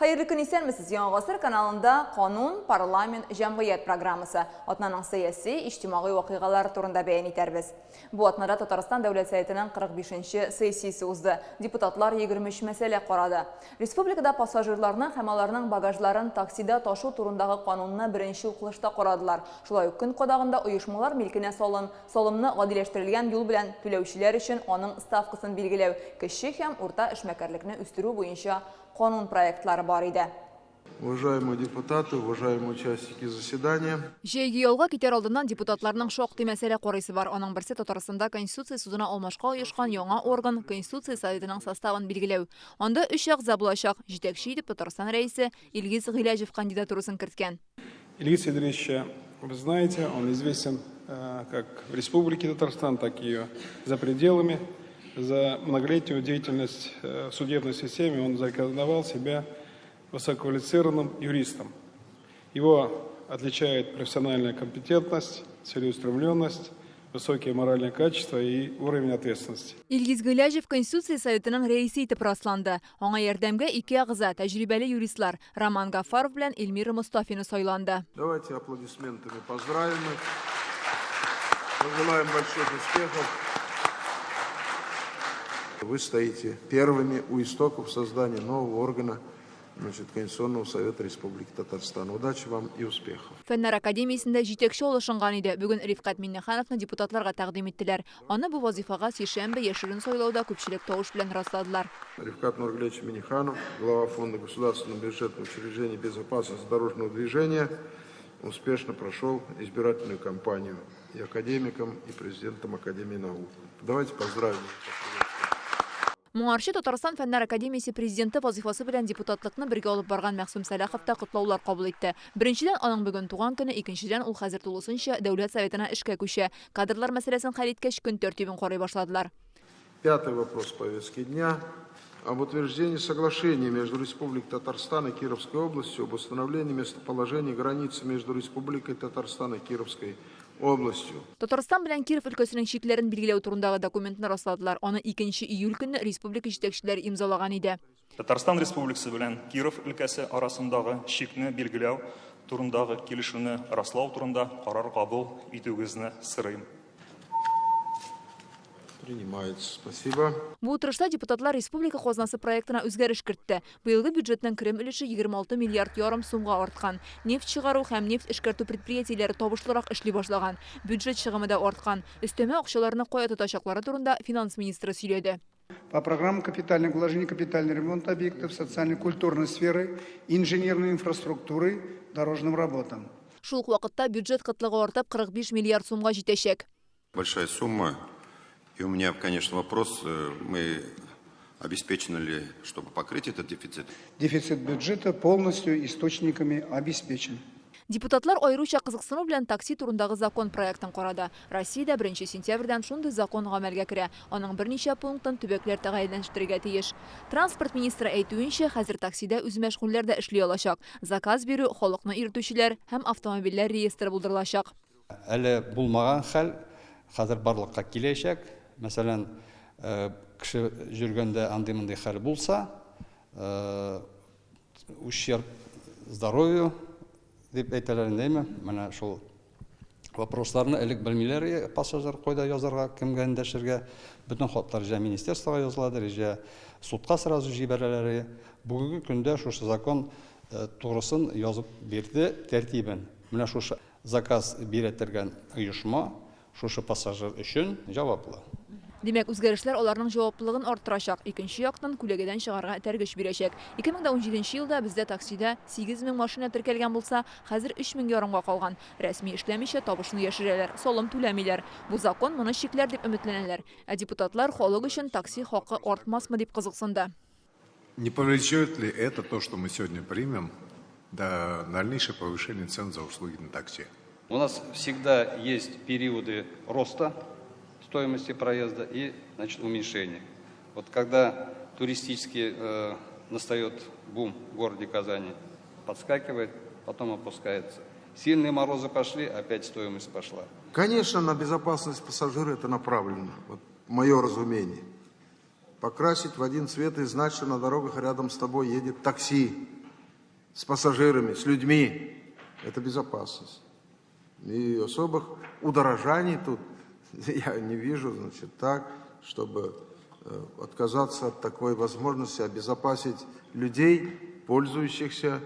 Hayırlı gün istermisiniz? Yanğasır kanalında Kanun, Parlament, Cemiyet programısı atnanan siyasi, içtimai vakıgalar turunda beyan eterbiz. Bu atnada Tatarstan Devlet Sayıtı'nın 45. sesiyesi uzdu. Deputatlar 23 mesele qaradı. Respublikada pasajirlarının hemalarının bagajların taksida taşı turundağı kanununu birinci uqlışta qaradılar. Şulay gün qodağında uyuşmalar milkine salımını adileştirilgen yol bilen tülevşiler için onun stavkısını bilgilev, kişi hem orta işmekarlıkını üstürü boyunca kanun proyektleri var idi. Уважаемые депутаты, уважаемые участники заседания. Жейги yolga китер алдынан депутатларның шоқти мәселе қорысы бар. Оның бірсі Татарстанда Конституция судына алмашқа ойышқан яңа орган Конституция Советінің составын белгілеу. Онда үш ағза булачак. Жетекші етіп Татарстан рәйсі Илгиз Гыйләжев кандидатурасын кірткен. Илгиз Идрисович, вы знаете, он известен как в Республике Татарстан, так и за пределами. За многолетнюю деятельность в судебной системе он зарекомендовал себя высококвалифицированным юристом. Его отличает профессиональная компетентность, целеустремленность, высокие моральные качества и уровень ответственности. Илгиз Гыйләжев Конституция Советінің рейсі етіп расланды. Оңа ярдәмгә ике ағза тәҗрибәле юристлар Роман Гафаров белән Эльмира Мустафина сайланды. Давайте аплодисментами поздравим их. Пожелаем больших успехов. Вы стоите первыми у истоков создания нового органа Конституционного совета Республики Татарстан. Удачи вам и успехов. Фәннәр академиясендә җитәкче олышынган иде. Бүген Рифкат Миннехановны депутатларга тәкъдим иттеләр. Аны бу вазифага сишәмбе яшерен сайлауда күпчелек тавыш белән расладылар. Рифкат Нургалевич Миннеханов, глава фонда государственного бюджетного учреждения безопасности дорожного движения, успешно прошел избирательную кампанию и академиком, и президентом Академии наук. Давайте поздравим. Моңарчы Татарстан Фәннәр академиясе президенты вазифасы белән депутатлыкны бергә алып барган Мәхсүм Сәләхов та котлаулар кабул итте. Беренчедән аның бүген туган көне, икенчедән ул хәзер тулысынча Дәүләт Советына эшкә күчә. Кадрлар мәсьәләсен хәл иткәч көн тәртибен карый башладылар. Пятый вопрос повестки дня. Об утверждении соглашения между Республикой Татарстан и Кировской областью об установлении местоположения границы между Республикой Татарстан и Кировской областью. Татарстан белән Киров өлкәсенең чикләрен билгеләү турындагы документны расладылар. Аны 2 июль көнне республика җитәкчеләре имзалаган иде. Татарстан Республикасы белән Киров өлкәсе арасындагы чикне билгеләү турындагы килешүне раслау турында карар кабул итүегезне сорыйм. Принимается. Спасибо. Бу утырышта депутатлар республика казнасы проектына үзгәреш кертте. Быелгы бюджетның керем өлеше 26 миллиард ярым сумга арткан. Нефть чыгару һәм нефть эшкәртү предприятиеләре табышлырак эшли башлаган. Бюджет чыгымы да арткан. Өстәмә акчаларны кая тотачаклары турында финанс министры сөйләде. По программам капитальных вложений, капитальный ремонт объектов, социально-культурной сферы, инженерной инфраструктуры, дорожным работам. Шул ук вакытта бюджет кытлыгы артып 45 миллиард сумга җитәчәк. Большая сумма. И у меня, конечно, вопрос, мы обеспечены ли, чтобы покрыть этот дефицит? Дефицит бюджета полностью источниками обеспечен. Депутатлар айруча кызыксыну белән такси турындагы закон проектын карады. Россиядә 1 сентябрьдән шундый закон гамәлгә керә. Аның берничә пунктын төбәкләр тәгаенләштерергә тиеш. Транспорт министры әйтүенчә, хәзер таксида үз мәшгульләрдә эшли алачак. Заказ бирү, халыкны йөртүчеләр һәм автомобильләр реестры булдырылачак. Әле булмаган хәл хәзер барлыкка киләчәк. Мәсәлән, кеше жүргәндә андый-мондый хәл булса, ущерб здоровью дип әйтәләр инде. Менә шул вопросларны элек белмиләр, пассажир кайда язарга, кемгә эндәшергә. Бөтен хатлар җә министерствога язылады, җә судка сразу җибәрәләр. Бүгенге көндә шушы закон турысын язып бирде тәртибен. Менә шушы заказ бирәтергән оешма шушы пассажир өчен җаваплы. Демәк, үзгәрешләр аларның җаваплылыгын арттырачак. Икенче яктан күләгәдән чыгарга тәргеш бирәчәк. 2017 елда бездә таксида 8000 машина теркәлгән булса, хәзер 3000 ярымга калган. Рәсми эшләмичә табышны яшерәләр, салым түләмиләр. Бу закон моны чикләр дип өметләнәләр. Ә депутатлар халык өчен такси хакы артмасмы дип кызыксынды. Не повлечет ли это то, что мы сегодня примем, до дальнейшего повышения цен за услуги на такси? У нас всегда есть периоды роста стоимости проезда и, уменьшения. Вот когда туристически настает бум в городе Казани, подскакивает, потом опускается. Сильные морозы пошли, опять стоимость пошла. Конечно, на безопасность пассажира это направлено, вот мое разумение. Покрасить в один цвет и знать, что на дорогах рядом с тобой едет такси. с пассажирами, с людьми. Это безопасность. И особых удорожаний тут я не вижу, значит, так, чтобы отказаться от такой возможности обезопасить людей, пользующихся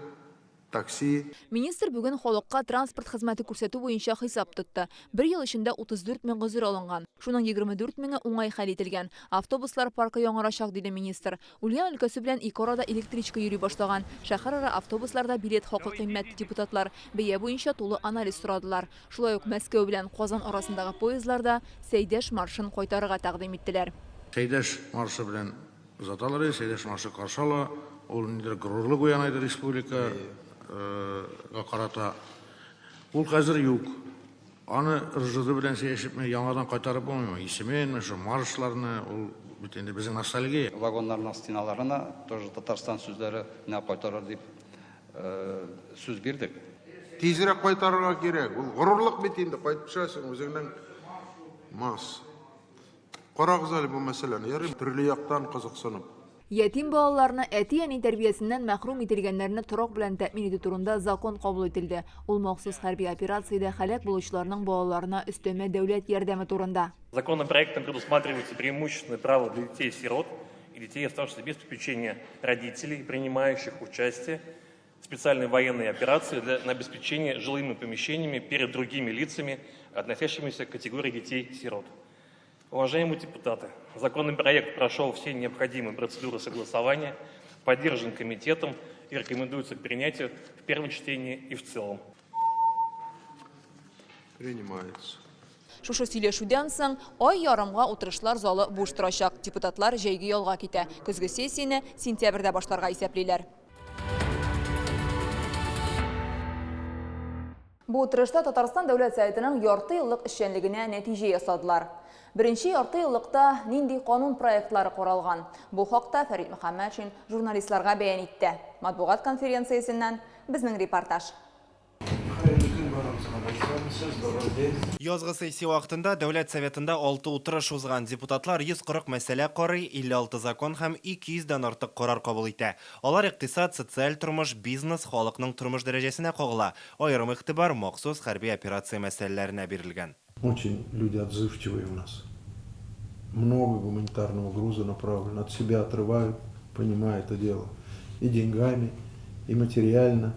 такси. Министр бүгін халыққа транспорт хезмәте күрсәтү буенча хисап тотты. Бір ел ішінде 34 мең гозер алынган. Шуның 24 меңе уңай хәл ителгән. Автобуслар паркы яңарачак, диде министр. Ульян өлкәсе белән ике арада электричка йөри башлаган. Шәһәрара автобусларда билет хакы кыйммәт депутатлар бәя буенча тулы анализ сорадылар. Шулай ук Мәскәү белән Казан арасындагы поездларда Сәйдәш маршын кайтарырга тәкъдим иттеләр. Сәйдәш маршы белән узаталар, Сәйдәш маршы каршала, ул ниндидер горурлык уянайды республика карата. Ул хәзер юк. Аны РЖД белән сөйләшеп, яңадан кайтарып булмый. Исемен, шу маршларны, ул бит инде безнең ностальгия. Вагоннарның стеналарына тоже Татарстан сүзләре не кайтарыр дип сүз бирдек. Тизрәк кайтарырга кирәк. Ул горурлык бит инде кайтып төшәсең үзеңнең мас. Карагыз әле бу мәсьәләне. Ярый, төрле яктан кызыксынып. Ятим балаларны әти-әни тәрбиясеннән мәхрүм ителгәннәрне торак белән тәэмин итү турында закон кабул ителде. Ул махсус хәрби операциядә һәлак булучыларның балаларына өстәмә дәүләт ярдәме турында. Законопроектом предусматривается преимущественное право для детей-сирот и детей, оставшихся без попечения родителей, принимающих участие в специальной военной операции на обеспечение жилыми помещениями перед другими лицами, относящимися к категории детей-сирот. Уважаемые депутаты, законный проект прошел все необходимые процедуры согласования, поддержан комитетом и рекомендуется к принятию в первом чтении и в целом. Принимается. Шушы сөйләшүдән соң ай ярымга утырышлар залы буш торачак. Депутатлар җәйге ялга китә. Көзге сессияне сентябрьдә башларга исәплиләр. Бу утырышта Татарстан Дәүләт Советының ярты еллык эшчәнлегенә нәтиҗә ясадылар. Беренче ярты еллыкта нинди канун проектлары каралган? Бу хакта Фәрит Мөхәммәтшин журналистларга бәян итте. Матбугат конференциясеннән безнең репортаж. Язгы сессия вакытында Дәүләт Советында 6 утырыш узган. Депутатлар 140 мәсьәлә карый, 56 закон һәм 200-дән артык карар кабул итә. Алар икътисад, социаль тормыш, бизнес, халыкның тормыш дәрәҗәсенә кагыла. Аерым игътибар махсус хәрби операция мәсьәләләренә бирелгән. Очень люди отзывчивые у нас. Много гуманитарного груза направлено. От себя отрывают, понимая это дело. И деньгами, и материально,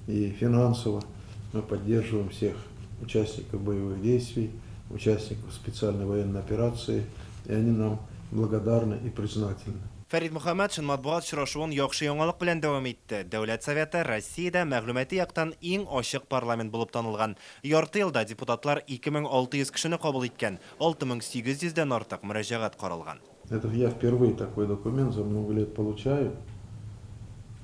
и финансово. Мы поддерживаем всех участников боевых действий, участников специальной военной операции. И они нам благодарны и признательны. Фәрит Мөхәммәтшин матбугат очрашуын яхшы яңалык белән дәвам итте. Дәүләт Советы Россиядә мәгълүмати яктан иң ачык парламент булып танылган. Ярты елда депутатлар 2600 кешене кабул иткән, 6800-дән артык мөрәҗәгать каралган. Это я впервые такой документ за много лет получаю.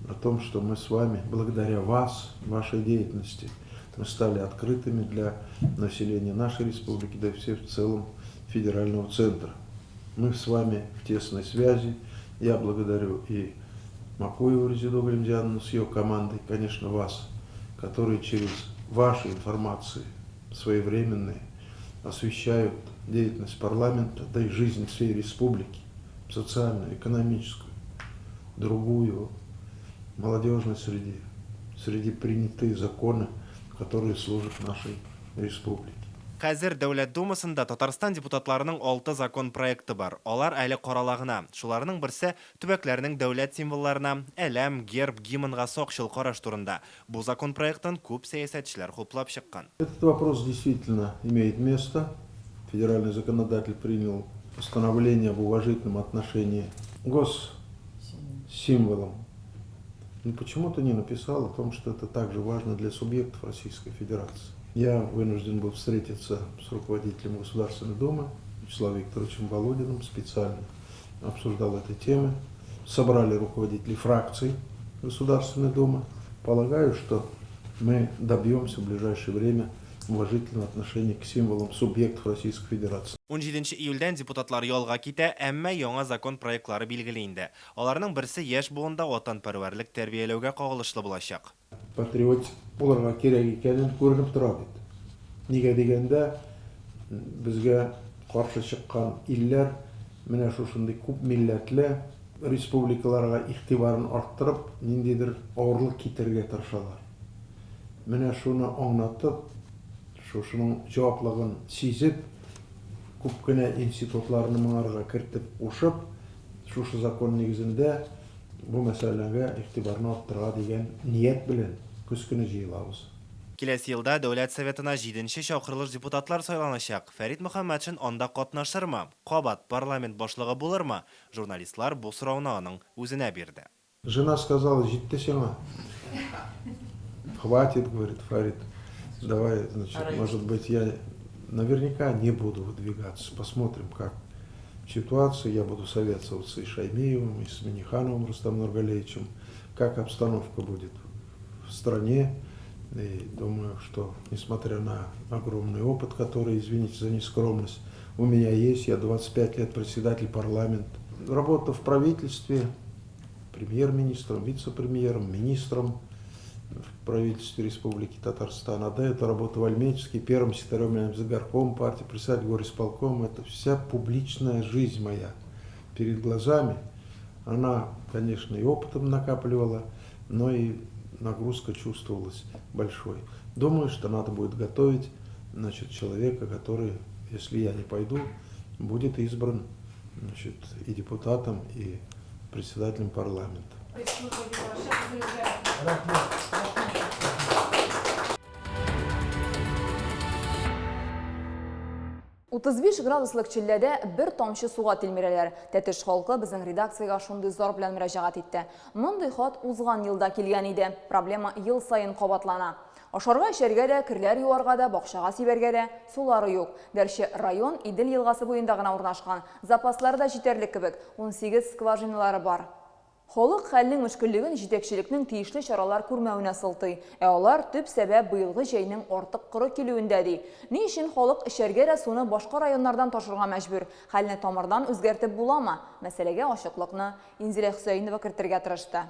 О том, что мы с вами, благодаря вас, вашей деятельности, мы стали открытыми для населения нашей республики, да и всех в целом федерального центра. Мы с вами в тесной связи. Я благодарю и Макуеву Резиду Галимзяновну с ее командой, конечно, вас, которые через ваши информации своевременные освещают деятельность парламента, да и жизнь всей республики, социальную, экономическую, другую, молодежной среди принятые законы, которые служат нашей республике. Хәзер Дәүләт Думасында Татарстан депутатларының 6 закон проекты бар. Алар әле каралагына. Шуларның берсе төбәкләрнең дәүләт символларына, әләм, герб, гимнга сакчыл караш турында. Бу закон проектын күп сәясәтчеләр хуплап чыккан. Этот вопрос действительно имеет место. Федеральный законодатель принял постановление об уважительном отношении к госсимволам. Но почему-то не написал о том, что это также важно для субъектов Российской Федерации. Я вынужден был встретиться с руководителем Государственной Думы Вячеславом Викторовичем Володиным, специально обсуждал эти темы. Собрали руководителей фракций Государственной Думы. Полагаю, что мы добьемся в ближайшее время уважительного отношения к символам субъектов Российской Федерации. 17 июльдән депутатлар ялга китә, әмма яңа закон проектлары билгеле инде. Аларның берсе яшь буында ватанпәрвәрлек тәрбияләүгә кагылышлы булачак. Патриотик булырга кирәк икәнен күренеп тора бит. Нигә дигәндә, безгә каршы чыккан илләр менә шушындый күп милләтле, республикаларға ихтибарын арттырып, ниндейдир ауырлық кетерге тырышалар. Менә шуны аңлатып, шушының жауаплыгын сизеп, күп кенә институтларны моңарга кертеп ушып, шушы закон нигезендә бу мәсьәләгә ихтибарны арттырырга дигән ният белән көз көне җыелабыз. Киләсе елда Дәүләт Советына 7-нче чакырылыш депутатлар сайланачак. Фәрит Мөхәммәтшин анда катнашырмы? Кабат парламент башлыгы булырмы? Журналистлар бу сорауны аның үзенә бирде. Жена сказала: "Җитте сиңа". Хватит, говорит Фарид. Давай, значит, может быть, я наверняка не буду выдвигаться. Посмотрим, как ситуация. Я буду советоваться и с Шаймиевым, и с Минихановым Рустамом Нургалеевичем, как обстановка будет в стране. И думаю, что, несмотря на огромный опыт, который, извините за нескромность, у меня есть, я 25 лет председатель парламента, работа в правительстве, премьер-министром, вице-премьером, министром в правительстве Республики Татарстан, а до этого работа в Альметьевске, первым секретарем Загорком партии, председатель горисполкома. Это вся публичная жизнь моя перед глазами. Она, конечно, и опытом накапливала, но и нагрузка чувствовалась большой. Думаю, что надо будет готовить, значит, человека, который, если я не пойду, будет избран, значит, и депутатом, и председателем парламента. 35 градуслык чилләдә бер тамчы суга тилмирәләр. Тәтеш халкы безнең редакциягә шундый зор белән мөрәҗәгать итте. Мондый хат узган елда килгән иде. Проблема ел сайын кабатлана. Ашарга эчәргә дә, кирләр юарга да, бакчага сибәргә дә сулары юк. Дәрче район Идел елгасы буенда гына урнашкан. Запаслары да җитәрлек кебек. 18 скважиналары бар. Халык хәлнең мөшкиллеген җитәкчелекнең тиешле чаралар күрмәвенә сылтый. Алар төп сәбәп быелгы җәйнең артык коры килүендә ди. Ни өчен халык эчәргә дә суны башка районнардан ташырга мәҗбүр? Хәлне тамырдан үзгәртеп буламы? Мәсьәләгә ачыклыкны Инзилә Хөсәенова кертергә тырышты.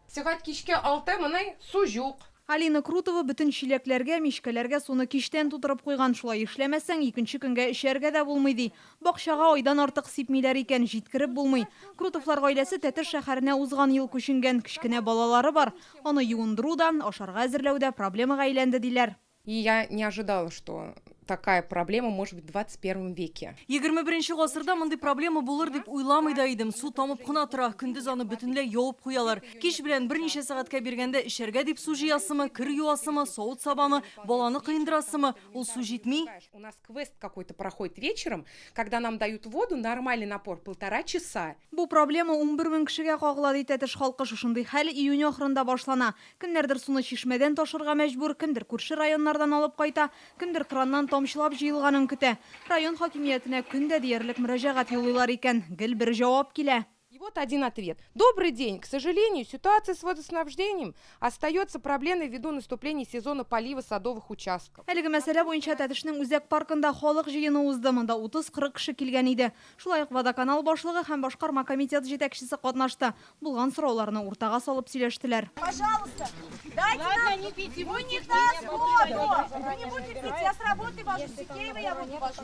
Сәгать кичкә 6 моны су юк. Алина Крутова бүтін шиләкләргә, мишкәләргә суны киштән тутырып куйган, шулай эшләмәсәң, икенче көнгә эшәргә дә булмый ди. Бакчага айдан артык сипмиләр икән, җиткереп булмый. Крутовлар гаиләсе Тәтеш шәһәренә узган ел күченгән, кечкенә балалары бар. Аны юындыру да, ашарга әзерләү дә проблемага әйләнде диләр. И я не ожидала, что такая проблема может быть в 21 веке. 21 гасырда мондый проблема булыр дип уйламый да идем. Су тамып кына тора, көндез аны бөтенләй явып куялар. Кич белән берничә сәгатькә биргәндә эшәргә дип су җыясымы, кир юасымы, савыт сабаны, баланы кыендырасымы, ул су җитми. У нас квест какой-то проходит вечером, когда нам дают воду, нормальный напор 1,5 часа. Бу проблема 11 мең кешегә кагыла ди Тәтеш халкы. Шушындый хәл июнь ахырында башлана. Кемнәрдер суны чишмәдән ташырга мәҗбүр, кемдер күрше районнардан алып кайта, кемдер краннан тамчылап җыелганын көтә. Район хакимиятенә көндә диярлек мөрәҗәгать юллар икән, гел бер җавап килә. И вот один ответ. Добрый день. К сожалению, ситуация с водоснабжением остается проблемой ввиду наступления сезона полива садовых участков. Әлеге мәсьәлә буенча Тәтешнең үзәк паркында халык җыены узды. Монда 30-40 кеше килгән иде. Шулай ук водоканал башлыгы һәм башкарма комитет җитәкчесе катнашты. Булган сорауларны уртага салып сөйләштеләр. Пожалуйста, дайте нам, не пейте, у них даст воду. Вы не будете пить, я с работы вожу, с Икеева я воду вожу.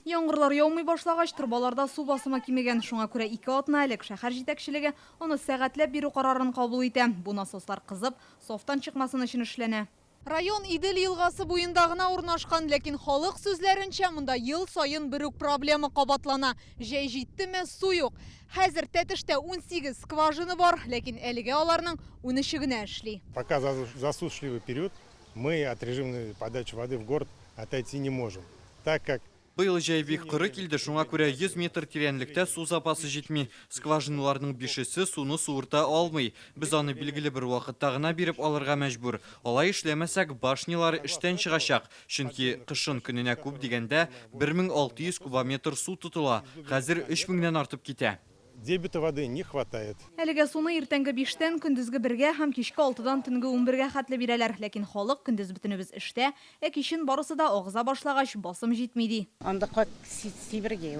Яңгырлар яумый башлагач, трубаларда су басымы кимегән. Шуңа күрә 2 атна элек шәһәр җитәкчелеге аны сәгатьләп бирү карарын кабул итә. Бу насослар кызып, софтан чыкмасын өчен эшләнә. Район Идел елгасы буенда гына урнашкан, ләкин халык сүзләренчә, монда ел сайын бер үк проблема кабатлана. Җәй җиттеме, су юк. Хәзер Тәтештә 18 скважина бар, ләкин әлегә аларның 13 генә эшли. Пока засушливый период, мы от режимной подачи воды в город отойти не можем, так как Быел җәй бик коры килде, шуңа күрә 100 метр тирәнлектә су запасы җитми. Скважиналарның 5-се суны суырта алмый. Без аны билгеле бер вакытта гына биреп алырга мәҗбүр. Алай эшләмәсәк, башнялар эштән чыгачак. Чөнки кышын көненә күп дигәндә 1600 кубометр су тотыла. Хәзер 3000-нән артып китә. Дебита воды не хватает. Әлегә суны иртәнге 5-тән көндезге 1-гә һәм кичке 6-дан төнге 11-гә хәтле бирәләр. Ләкин халык көндез бөтенебез эштә, кичен барысы да агыза башлагач басым җитми ди. Анда как сибергә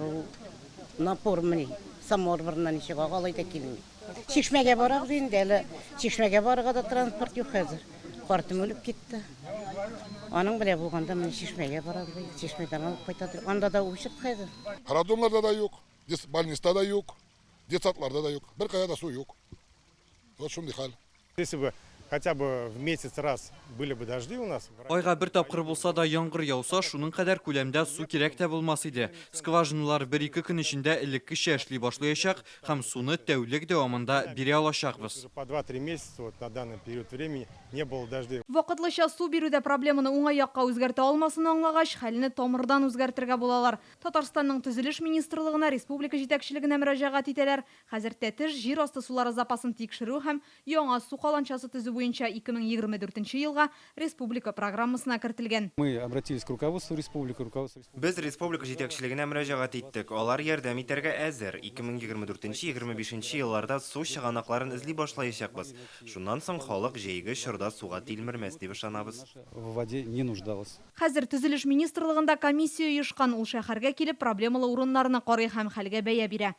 напор мени самор бернән ничек агалай да килми. Чишмәгә барабыз инде, әле чишмәгә барырга да транспорт юк хәзер. Картым үлеп китте. Аның белән булганда мен чишмәгә барабыз. Чишмәдән алып кайтадыр. Анда да учет хәзер. Роддомларда да юк, больниста да юк. детсадтарда да yok. Bir kaya da su yok. Вот шумный хал. Если бы хотя бы в месяц раз были бы дожди у нас. Айга бер тапкыр булса да яңгыр яуса, шуның кадәр күләмдә су кирәк тә булмас иде. Скважиналар 1-2 көн эчендә элеккечә эшли башлаячак һәм суны тәүлек дәвамында бирә алачакбыз. По 2-3 месяца вот на данный период времени не было дождей. Вакытлыча су бирүдә проблеманы уңай якка үзгәртә алмасын аңлагач, хәлне тамырдан үзгәртергә булалар. Татарстанның төзелеш министрлыгына республика җитәкчелегенә мөрәҗәгать итәләр. Хәзер тәтеш җир асты сулары запасын тикшерү һәм яңа су каланчасы төзү буенча 2024 елга республика программасына кертелгән. Мы обратились к руководству республики, Без республика җитәкчелегенә мөрәҗәгать иттек. Алар ярдәм итәргә әзер. 2024-2025 елларда су чыганакларын эзли башлаячакбыз. Шуннан соң халык җәйге чорда суга тилмермәс дип ышанабыз. В воде не нуждалась. Хәзер төзелеш министрлыгында комиссия оешкан, ул шәһәргә килеп проблемалы урыннарны карый һәм хәлгә бәя бирә.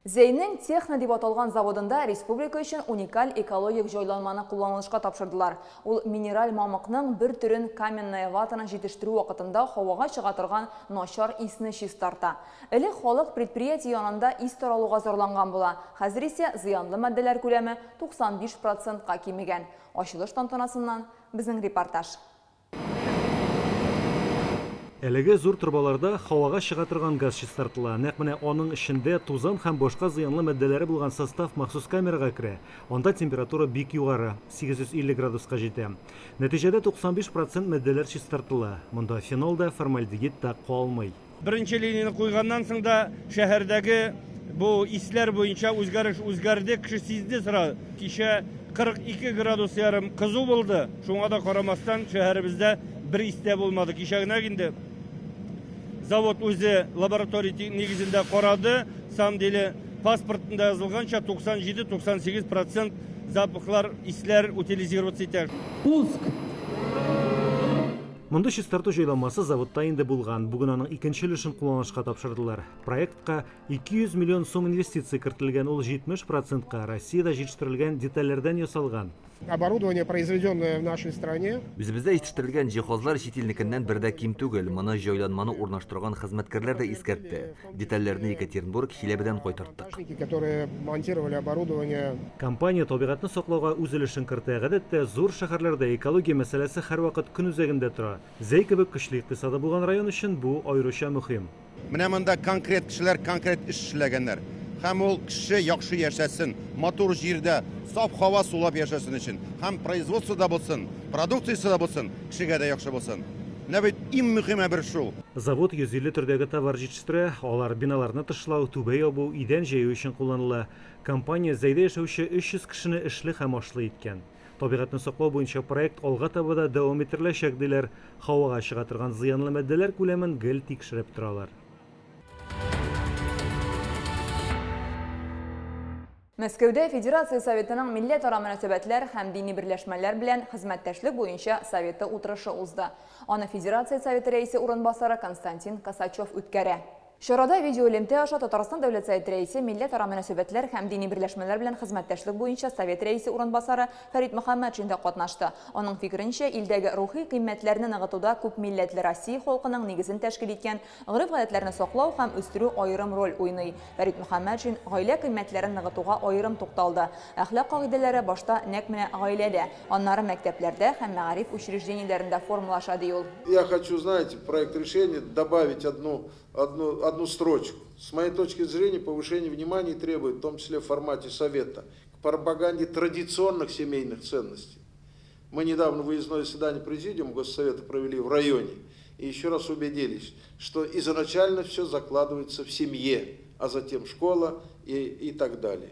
Зейнең техно дип аталган заводында республика өчен уникаль экологик җайланманы кулланылышка тапшырдылар. Ул минераль мамыкның бер төрен каменная ватаны җитештерү вакытында һавага чыга торган начар исне чистарта. Элек халык предприятие янында ис таралуга зарланган була. Хәзер исә зыянлы матдәләр күләме 95%-ка кимегән. Ачылыш тантанасыннан безнең репортаж. Әлеге зур трубаларда һавага чыга торган газ чистартыла. Нәкъ менә аның эчендә тузан һәм башка зыянлы матдәләре булган состав махсус камерага керә. Анда температура бик югары, 850 градуска җитә. Нәтиҗәдә 95% матдәләр чистартыла. Монда фенол да, формальдегид та калмый. Беренче линияны куйганнан соң да шәһәрдәге бу исләр буенча үзгәрде, кеше сизде сыра. Кичә 42 градус ярым кызу булды. Шуңа да карамастан шәһәребездә бер истә булмады. Кичә генә инде завод үзе лаборатория нигезендә карады, сам деле паспортында язылганча 97-98% запахлар, исләр утилизироваться итә. Пуск. Монда чистарту җайланмасы заводта инде булган. Бүген аның икенче өлешен кулланышка тапшырдылар. Проектка 200 миллион сум инвестиция кертелгән, ул 70%-ка Россиядә җитештерелгән детальләрдән ясалган. Оборудование, произведенное в нашей стране. Үзебездә җитештерелгән җиһазлар чит илнекеннән бердә ким түгел. Моны җайланманы урнаштырган хезмәткәрләр дә искәртте. Детальләрне Екатеринбург, Чиләбедән кайтарттык. Которые монтировали оборудование. Компания табигатьне саклауга үз өлешен кертә. Гадәттә, зур шәһәрләрдә экология мәсьәләсе һәрвакыт көн үзәгендә тора. Зәй кебек көчле икътисады булган район өчен бу аеруча мөһим. Менә монда конкрет кешеләр конкрет эш эшләгәннәр. Һәм ул кеше яхшы яшәсен, матур җирдә, саф һава сулап яшәсен өчен, һәм производствода булсын, продукциясе да булсын, кешегә дә яхшы булсын. Менә бит иң мөһиме бер шул. Завод 150 төрдәге товар җитештерә, алар биналарны тышлау, түбә ябу, идән җәю өчен кулланыла. Компания Зәйдә яшәүче 300 кешене эшле һәм ашлы иткән. Табигатьне саклау буенча проект алга таба да дәвам ителәчәк диләр. Һавага чыга торган зыянлы матдәләр күләмен гел тикшереп торалар. Мәскәүдә Федерация Советының милләтара мөнәсәбәтләр һәм дини берләшмәләр белән хезмәттәшлек буенча Советы утырышы узды. Аны Федерация Советы рәисе урынбасары Константин Косачев үткәрә. Чарада видеолемтә аша Татарстан дәүләт советы рәисе милләтара мөнәсәбәтләр һәм дини берләшмәләр белән хезмәттәшлек буенча Совет рәисе урынбасары Фәрит Мөхәммәтшин дә катнашты. Аның фикеренчә, илдәге рухи кыйммәтләрне ныгытуда күп милләтле Россия халкының нигезен тәшкил иткән гореф-гадәтләрне саклау һәм үстерү аерым роль уйный. Фәрит Мөхәммәтшин гаилә кыйммәтләрен ныгытуга аерым тукталды. Әхлак кагыйдәләре башта нәкъ менә гаиләдә, аннары мәктәпләрдә һәм мәгариф учреждениеләрендә формулаша ди ул. Я хочу, знаете, проект решения добавить одну строчку. С моей точки зрения, повышение внимания требует, в том числе в формате Совета, к пропаганде традиционных семейных ценностей. Мы недавно выездное заседание Президиума Госсовета провели в районе и еще раз убедились, что изначально все закладывается в семье, а затем школа и так далее.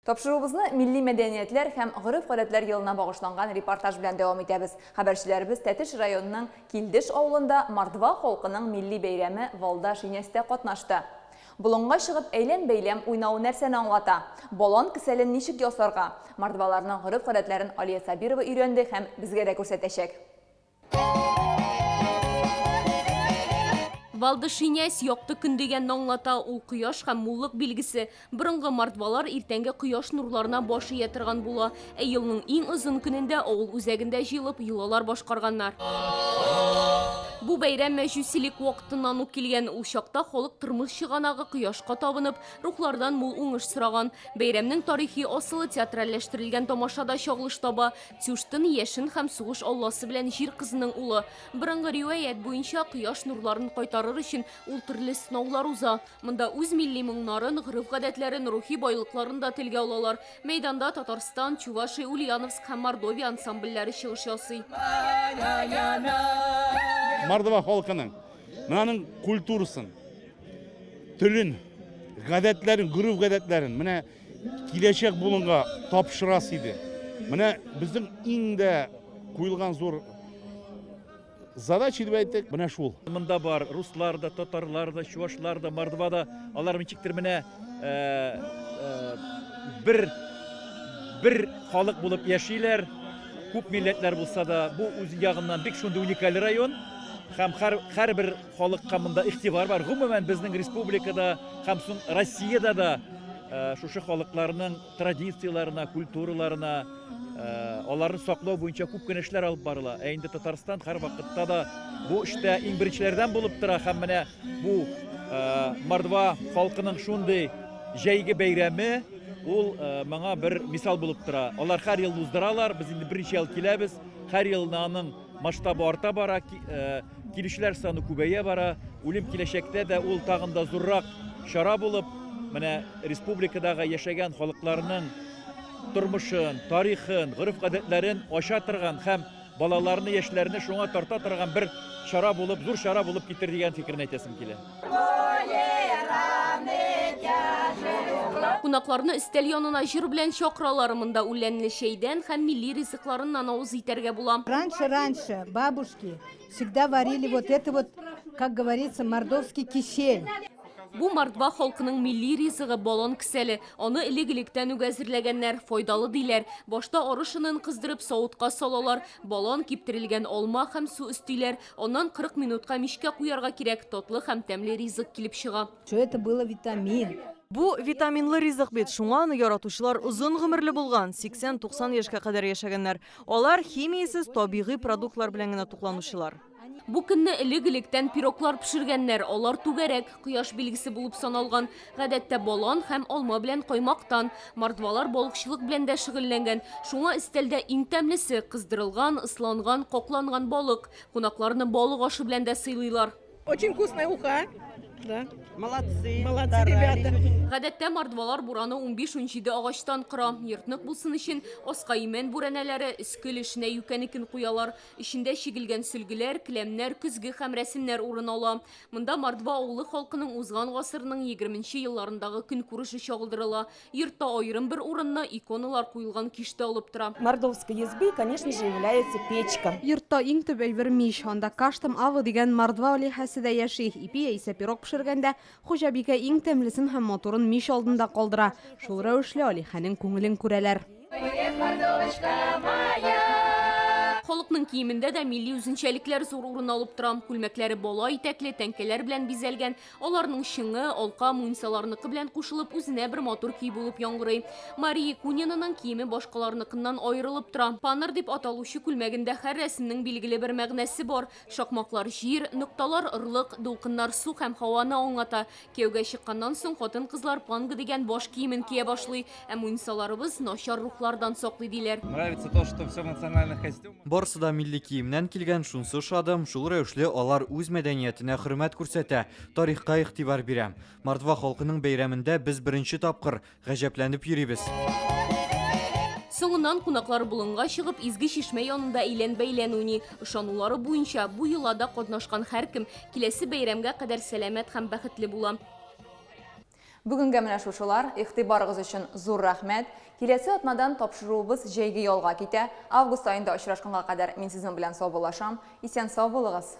Тапшыруыбызны милли мәдәниятләр һәм гореф-гадәтләр елына багышланган репортаж белән дәвам итәбез. Хәбәрчеләребез Тәтеш районының Килдеш авылында Мордва халкының милли бәйрәме Валда Шинәстә катнашты. Болонга чыгып әйлән-бәйләм уйнау нәрсәне аңлата? Балан кесәлен ничек ясарга? Мордваларның гореф-гадәтләрен Алия Сабирова өйрәнде һәм безгә дә күрсәтәчәк. Шквалды шиняс яқты күн деген аңлата, ул кояш һәм муллык билгесе. Бұрынғы мартвалар иртәнге кояш нурларына башы ятырган була. Елның иң озын көнендә авыл үзәгендә җыелып йолалар башкарганнар. Бу бәйрәм мәҗүсилек вакытыннан ук килгән. Ул чакта халык тормыш чыганагы кояшка табынып, рухлардан мул уңыш сораган. Бәйрәмнең тарихи асылы театральләштерелгән тамашада чагылыш таба. Тюштын яшен һәм сугыш алласы белән җир кызының улы. Бұрынғы риваять буенча кояш нурларын кайтарыр өчен ул төрле сынаулар уза. Монда үз милли моңнарын, гырыф-гадәтләрен, рухи байлыкларын да телгә алалар. Мәйданда Татарстан, Чувашия, Ульяновск һәм Мордовия ансамбльләре чыгыш ясый. Мордова халкының мынаның культурасын, телен, гадәтләрен, гырыф-гадәтләрен менә киләчәк булынга тапшырасы иде. Менә безнең иң дә куелган зур задача дип әйтик, менә шул. Монда бар руслар да, татарлар да, чувашлар да, Мордва да, алар ничектер менә бер халык булып яшиләр. Күп милләтләр булса да, бу үз ягыннан бик шундый уникаль район. Һәм һәрбер халыкка монда игътибар бар. Гомумән безнең республикада һәм Россиядә да шушы халыкларның традицияларына, культураларына, аларны саклау буенча күп кенә эшләр алып барыла. Инде Татарстан һәр вакытта да бу эштә иң беренчеләрдән булып тора. Һәм менә бу Мордва халкының шундый җәйге бәйрәме ул моңа бер мисал булып тора. Алар һәр ел уздыралар. Без инде беренче ел киләбез. Һәр ел аның масштабы арта бара, килүчеләр саны күбәя бара. Үлем киләчәктә дә ул тагын да зуррак чара булып, менә республикадагы яшәгән халыкларның тормышын, тарихын, гырыф-гадәтләрен ача торган һәм балаларны, яшьләрне шуңа тарта торган бер чара булып, зур чара булып китер дигән фикерне әйтәсем килә. Кунакларны өстәл янына җыр белән чакыралар. Монда үләнле чәйдән һәм милли ризыкларыннан авыз итәргә була. Раньше бабушки всегда варили вот это вот, как говорится, мордовский кисель. Бу Мордва халкының милли ризыгы балон киселе. Аны элек-электән үк әзерләгәннәр, файдалы диләр. Башта арышынын кыздырып савытка салалар. Балон киптерелгән алма һәм су өстиләр. Аннан 40 минутка мичкә куярга кирәк. Татлы һәм тәмле ризык килеп чыга. Что это было витамин. Бу витаминлы ризык бит, шуңа аны яратучылар озын гомерле булган, 80-90 яшькә кадәр яшәгәннәр. Алар химиясез табигый продуктлар белән генә тукланучылар. Бу көнне элек-электән пироглар пешергәннәр. Алар түгәрәк, кояш билгесе булып саналган. Гадәттә балан һәм алма белән каймактан. Мордвалар балыкчылык белән дә шөгыльләнгән. Шуңа өстәлдә иң тәмлесе кыздырылган, ысланган, кокланган балык. Кунакларны балык ашы белән дә сыйлыйлар. Очень вкусная уха. Да. Молодцы. Молодцы, ребята. Гадәттә мордвалар бураны 15-17 агачтан кыра. Йортнык булсын өчен аска имән бүрәнәләре өскел эшенә юкәнекен куялар. Ичендә чигелгән сөлгеләр, келәмнәр, көзге һәм рәсемнәр урын ала. Монда Мордва авылы халкының узган гасырның 20нче елларындагы көн күреше чагылдырыла. Йортта аерым бер урынны иконалар куелган киштә алып тора. Мордовской избы, конечно же, является печка. Йортта иң төп әйбер мич. Анда каштым авы дигән Мордва алиһәсе дә яши. Ипи яисә пирог пешергәндә хуҗабикә иң тәмлесен һәм моторын мич алдында калдыра. Шул рәвешле алиһәнең күңелен күрәләр. Халыкның киемендә дә милли үзенчәлекләр зур урын алып тора. Күлмәкләре бала итәкле, тәңкәләр белән бизәлгән. Аларның шыңы, алка, муенсаларныкы белән кушылып, үзенә бер матур көй булып яңгырый. Мария Кунинаның киеме башкаларныкыннан аерылып тора. Паныр дип аталучы күлмәгендә һәр рәсемнең билгеле бер мәгънәсе бар. Шакмаклар җир, нокталар ырлык, дулкыннар су һәм һаваны аңлата. Кияүгә чыкканнан соң хатын-кызлар панга дигән баш киемен кия башлый. Ә муенсаларыбыз начар рухлардан саклый диләр. Нравится то, что все в национальных костюмах. Барысы да милли киемнән килгән, шунсы шадым, шул рәвешле алар үз мәдәниятенә хөрмәт күрсәтә, тарихка игътибар бирә. Мордва халкының бәйрәмендә без беренче тапкыр гаҗәпләнеп йөрибез. Соңыннан кунаклар болынга чыгып, изге чишмә янында әйлән-бәйлән уйный. Ышанулары буенча бу йолада катнашкан һәркем киләсе бәйрәмгә кадәр сәламәт һәм бәхетле була. Бүгенге менә шушылар, игътибарыгыз өчен зур рәхмәт. Киләсе атнадан тапшыруыбыз җәйге ялга китә. Август айында очрашканга кадәр мин сезнең белән саубуллашам. Исән сау булыгыз.